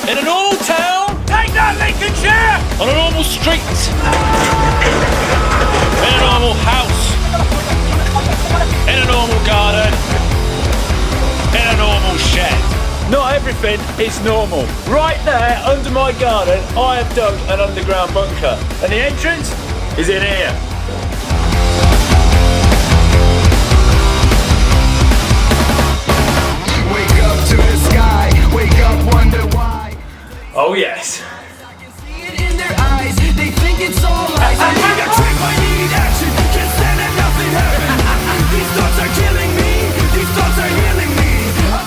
In a normal town. Take that, Lincolnshire! On a normal street. In a normal house. In a normal garden. In a normal shed. Not everything is normal. Right there, under my garden, I have dug an underground bunker. And the entrance is in here. Wake up to the sky, wake up, wonder why. Oh yes. I can see it in their eyes, they think it's all lies. I need a trick, I need action, can't stand it, nothing happens. These thoughts are killing me, these thoughts are healing me.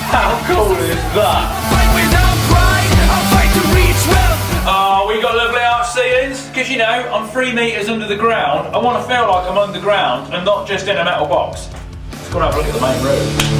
How cool is that? Fight without pride, I'll fight to reach wealth. Oh, we got lovely arch ceilings, because you know, I'm 3 meters under the ground. I want to feel like I'm underground and not just in a metal box. Let's go and have a look at the main room.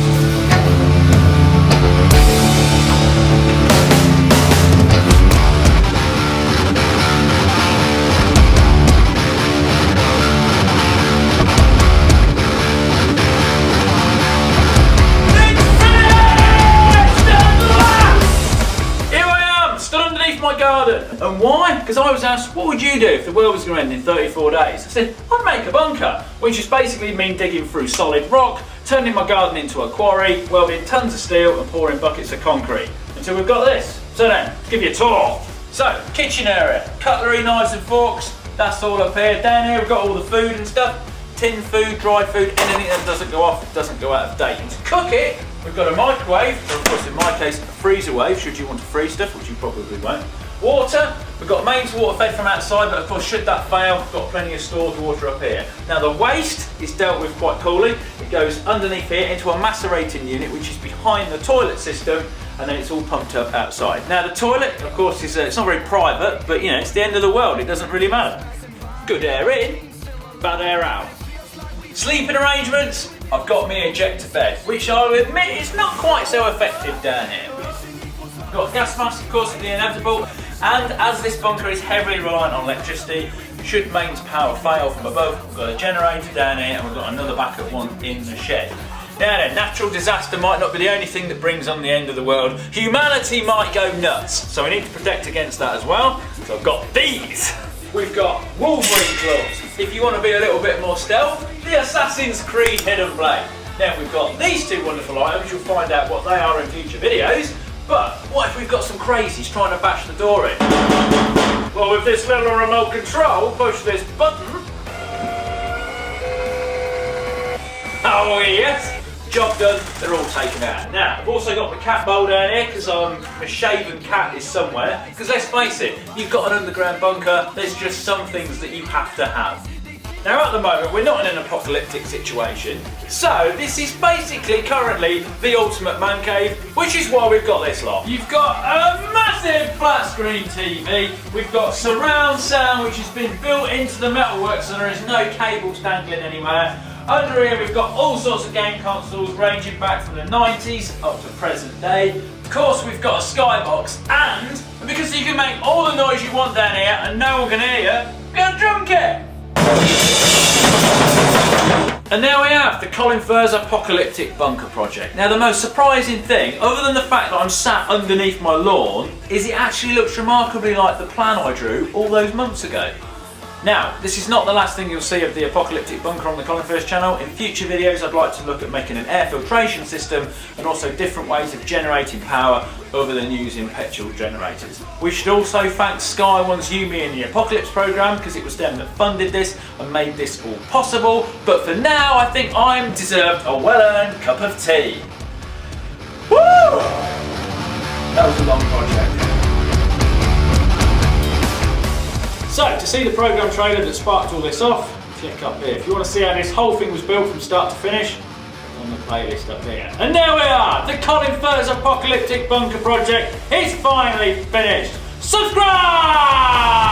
My garden. And why? Because I was asked, what would you do if the world was going to end in 34 days? I said, I'd make a bunker, which just basically mean digging through solid rock, turning my garden into a quarry, welding tons of steel and pouring buckets of concrete. Until we've got this. So then, let's give you a tour. So, kitchen area, cutlery, knives and forks, that's all up here. Down here we've got all the food and stuff. Tinned food, dried food, anything that doesn't go off, doesn't go out of date. And to cook it, we've got a microwave, or of course in my case a freezer wave, should you want to freeze stuff, which you probably won't. Water, we've got mains water fed from outside, but of course should that fail, we've got plenty of stored water up here. Now the waste is dealt with quite coolly. It goes underneath here into a macerating unit, which is behind the toilet system, and then it's all pumped up outside. Now the toilet, of course, is it's not very private, but you know, it's the end of the world, it doesn't really matter. Good air in, bad air out. Sleeping arrangements, I've got me ejector bed, which I'll admit is not quite so effective down here. I've got gas mask, of course, for the inevitable, and as this bunker is heavily reliant on electricity, should mains power fail from above, we've got a generator down here and we've got another backup one in the shed. Now then, natural disaster might not be the only thing that brings on the end of the world. Humanity might go nuts, so we need to protect against that as well. So I've got these. We've got Wolverine gloves. If you want to be a little bit more stealth, the Assassin's Creed Hidden Blade. Now we've got these two wonderful items, you'll find out what they are in future videos. But what if we've got some crazies trying to bash the door in? Well, with this little remote control, push this button. Oh yes, job done, they're all taken out. Now, I've also got my cat bowl down here because a shaven cat is somewhere. Because let's face it, you've got an underground bunker, there's just some things that you have to have. Now at the moment, we're not in an apocalyptic situation, so this is basically currently the ultimate man cave, which is why we've got this lot. You've got a massive flat screen TV, we've got surround sound which has been built into the metalwork so there is no cables dangling anywhere. Under here we've got all sorts of game consoles ranging back from the 90s up to present day. Of course we've got a skybox and because you can make all the noise you want down here and no one can hear you, we've got a drum kit. And now we have the Colin Firth's Apocalyptic Bunker Project. Now the most surprising thing, other than the fact that I'm sat underneath my lawn, is it actually looks remarkably like the plan I drew all those months ago. Now, this is not the last thing you'll see of the Apocalyptic Bunker on the Colin Firth channel. In future videos I'd like to look at making an air filtration system and also different ways of generating power other than using petrol generators. We should also thank Sky One's You, Me and the Apocalypse programme because it was them that funded this and made this all possible. But for now, I think I'm deserved a well-earned cup of tea. Woo! That was a long project. So, to see the programme trailer that sparked all this off, click up here. If you want to see how this whole thing was built from start to finish, on the playlist up here. And there we are! The Colin Firth's Apocalyptic Bunker Project is finally finished. Subscribe!